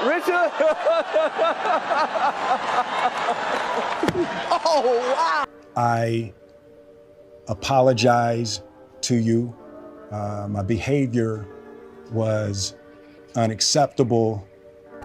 Richard! Oh, wow! I apologize to you. My behavior was unacceptable.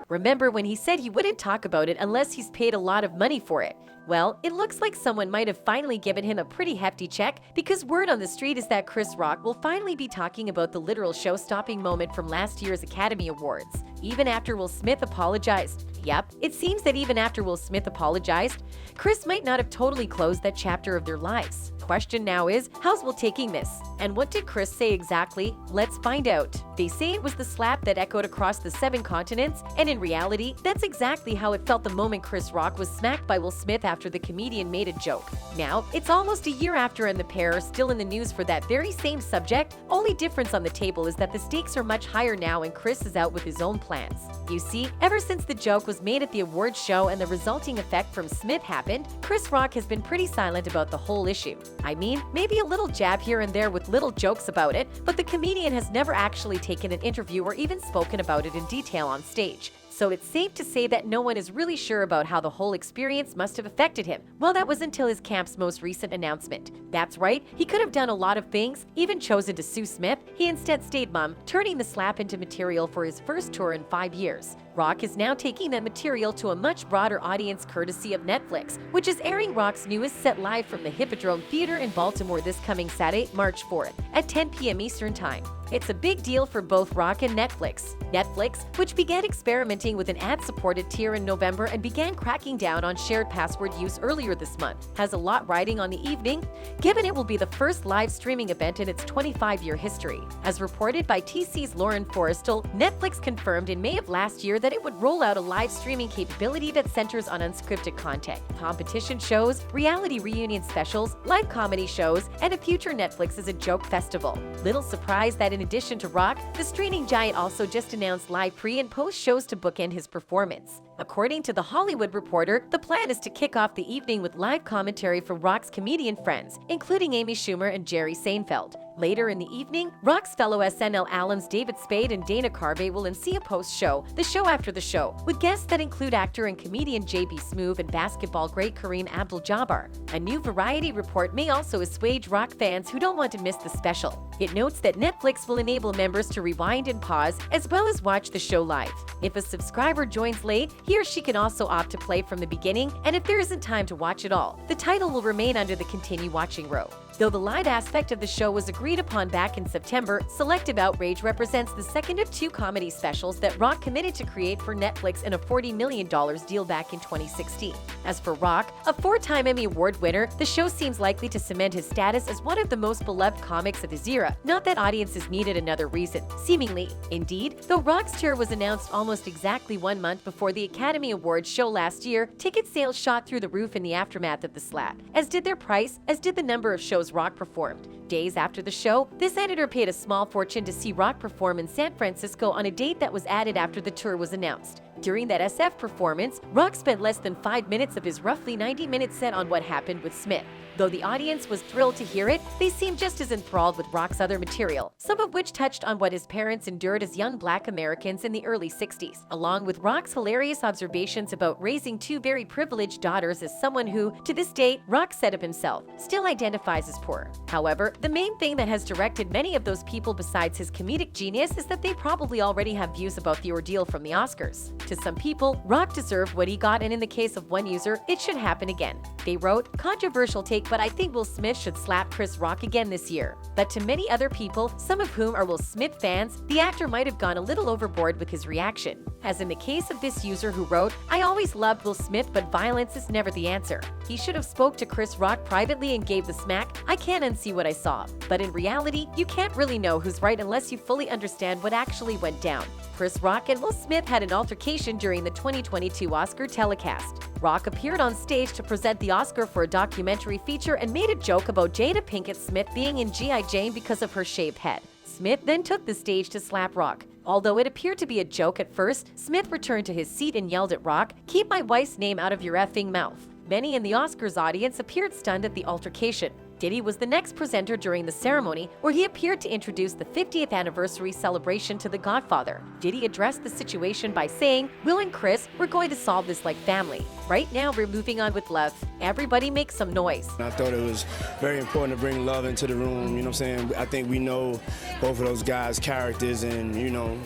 Remember when he said he wouldn't talk about it unless he's paid a lot of money for it? Well, it looks like someone might have finally given him a pretty hefty check, because word on the street is that Chris Rock will finally be talking about the literal show-stopping moment from last year's Academy Awards, even after Will Smith apologized. Yep, it seems that even after Will Smith apologized, Chris might not have totally closed that chapter of their lives. Question now is, how's Will taking this? And what did Chris say exactly? Let's find out. They say it was the slap that echoed across the 7 continents, and in reality, that's exactly how it felt the moment Chris Rock was smacked by Will Smith after the comedian made a joke. Now, it's almost a year after and the pair are still in the news for that very same subject. Only difference on the table is that the stakes are much higher now and Chris is out with his own plans. You see, ever since the joke was made at the awards show and the resulting effect from Smith happened, Chris Rock has been pretty silent about the whole issue. I mean, maybe a little jab here and there with little jokes about it, but the comedian has never actually taken an interview or even spoken about it in detail on stage. So it's safe to say that no one is really sure about how the whole experience must have affected him. Well, that was until his camp's most recent announcement. That's right, he could have done a lot of things, even chosen to sue Smith. He instead stayed mum, turning the slap into material for his first tour in 5 years. Rock is now taking that material to a much broader audience courtesy of Netflix, which is airing Rock's newest set live from the Hippodrome Theater in Baltimore this coming Saturday, March 4th, at 10 p.m. Eastern Time. It's a big deal for both Rock and Netflix. Netflix, which began experimenting with an ad-supported tier in November and began cracking down on shared password use earlier this month, has a lot riding on the evening, given it will be the first live streaming event in its 25-year history. As reported by TC's Lauren Forrestal, Netflix confirmed in May of last year that it would roll out a live streaming capability that centers on unscripted content, competition shows, reality reunion specials, live comedy shows, and a future Netflix as a joke festival. Little surprise that in addition to Rock, the streaming giant also just announced live pre- and post shows to bookend his performance. According to The Hollywood Reporter, the plan is to kick off the evening with live commentary from Rock's comedian friends, including Amy Schumer and Jerry Seinfeld. Later in the evening, Rock's fellow SNL alums David Spade and Dana Carvey will MC a post-show, the show after the show, with guests that include actor and comedian J.B. Smoove and basketball great Kareem Abdul-Jabbar. A new Variety report may also assuage Rock fans who don't want to miss the special. It notes that Netflix will enable members to rewind and pause, as well as watch the show live. If a subscriber joins late, he or she can also opt to play from the beginning, and if there isn't time to watch it all, the title will remain under the Continue Watching row. Though the live aspect of the show was agreed upon back in September, Selective Outrage represents the second of 2 comedy specials that Rock committed to create for Netflix in a $40 million deal back in 2016. As for Rock, a 4-time Emmy Award winner, the show seems likely to cement his status as one of the most beloved comics of his era. Not that audiences needed another reason, seemingly. Indeed, though Rock's tour was announced almost exactly 1 month before the Academy Awards show last year, ticket sales shot through the roof in the aftermath of the slap, as did their price, as did the number of shows Rock performed. Days after the show, this editor paid a small fortune to see Rock perform in San Francisco on a date that was added after the tour was announced. During that SF performance, Rock spent less than 5 minutes of his roughly 90-minute set on what happened with Smith. Though the audience was thrilled to hear it, they seemed just as enthralled with Rock's other material, some of which touched on what his parents endured as young Black Americans in the early 60s, along with Rock's hilarious observations about raising 2 very privileged daughters as someone who, to this day, Rock said of himself, still identifies as poor. However, the main thing that has directed many of those people besides his comedic genius is that they probably already have views about the ordeal from the Oscars. To some people, Rock deserved what he got, and in the case of one user, it should happen again. They wrote, "Controversial take, but I think Will Smith should slap Chris Rock again this year." But to many other people, some of whom are Will Smith fans, the actor might have gone a little overboard with his reaction. As in the case of this user who wrote, "I always loved Will Smith, but violence is never the answer. He should have spoke to Chris Rock privately and gave the smack. I can't unsee what I saw." But in reality, you can't really know who's right unless you fully understand what actually went down. Chris Rock and Will Smith had an altercation during the 2022 Oscar telecast. Rock appeared on stage to present the Oscar for a documentary feature and made a joke about Jada Pinkett Smith being in G.I. Jane because of her shaved head. Smith then took the stage to slap Rock. Although it appeared to be a joke at first, Smith returned to his seat and yelled at Rock, "Keep my wife's name out of your effing mouth." Many in the Oscars audience appeared stunned at the altercation. Diddy was the next presenter during the ceremony, where he appeared to introduce the 50th anniversary celebration to The Godfather. Diddy addressed the situation by saying, "Will and Chris, we're going to solve this like family. Right now, we're moving on with love. Everybody make some noise." I thought it was very important to bring love into the room, you know what I'm saying? I think we know both of those guys' characters, and, you know,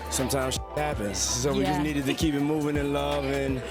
sometimes happens. So we just needed to keep it moving in love. And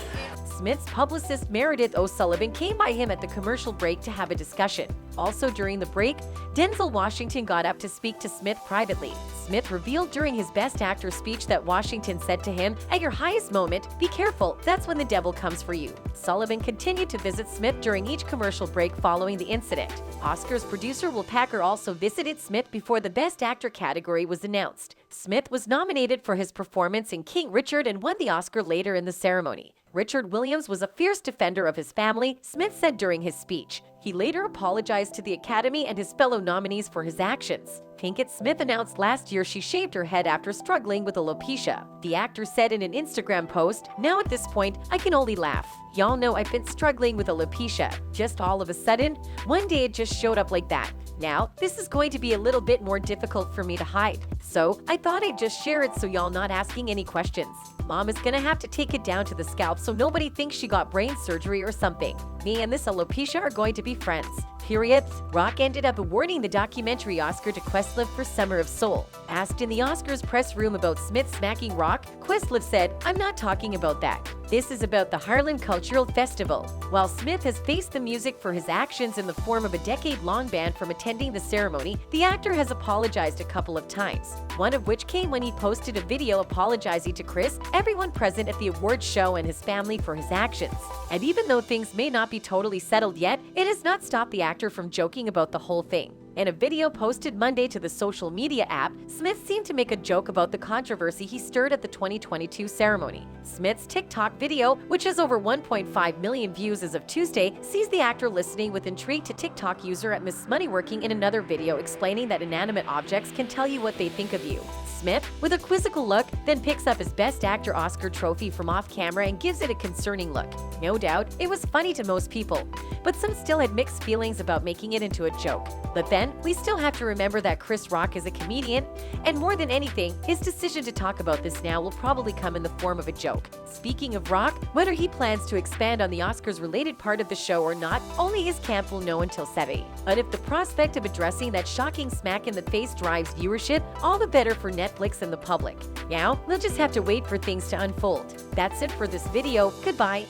Smith's publicist Meredith O'Sullivan came by him at the commercial break to have a discussion. Also during the break, Denzel Washington got up to speak to Smith privately. Smith revealed during his Best Actor speech that Washington said to him, "At your highest moment, be careful, that's when the devil comes for you." Sullivan continued to visit Smith during each commercial break following the incident. Oscars producer Will Packer also visited Smith before the Best Actor category was announced. Smith was nominated for his performance in King Richard and won the Oscar later in the ceremony. Richard Williams was a fierce defender of his family, Smith said during his speech. He later apologized to the Academy and his fellow nominees for his actions. Pinkett Smith announced last year she shaved her head after struggling with alopecia. The actor said in an Instagram post, "Now at this point, I can only laugh. Y'all know I've been struggling with alopecia. Just all of a sudden, one day it just showed up like that. Now, this is going to be a little bit more difficult for me to hide. So, I thought I'd just share it so y'all not asking any questions. Mom is gonna have to take it down to the scalp so nobody thinks she got brain surgery or something. Me and this alopecia are going to be friends. Period." Rock ended up awarding the documentary Oscar to Questlove for Summer of Soul. Asked in the Oscars press room about Smith smacking Rock, Questlove said, "I'm not talking about that. This is about the Harlem Cultural Festival." While Smith has faced the music for his actions in the form of a decade-long ban from attending the ceremony, the actor has apologized a couple of times, one of which came when he posted a video apologizing to Chris, everyone present at the awards show, and his family for his actions. And even though things may not be totally settled yet, it has not stopped the actor from joking about the whole thing. In a video posted Monday to the social media app, Smith seemed to make a joke about the controversy he stirred at the 2022 ceremony. Smith's TikTok video, which has over 1.5 million views as of Tuesday, sees the actor listening with intrigue to TikTok user at Miss Moneyworking in another video explaining that inanimate objects can tell you what they think of you. Smith, with a quizzical look, then picks up his Best Actor Oscar trophy from off-camera and gives it a concerning look. No doubt, it was funny to most people, but some still had mixed feelings about making it into a joke. But then, we still have to remember that Chris Rock is a comedian, and more than anything, his decision to talk about this now will probably come in the form of a joke. Speaking of Rock, whether he plans to expand on the Oscars-related part of the show or not, only his camp will know until Saturday. But if the prospect of addressing that shocking smack in the face drives viewership, all the better for Netflix and the public. Now, we'll just have to wait for things to unfold. That's it for this video. Goodbye.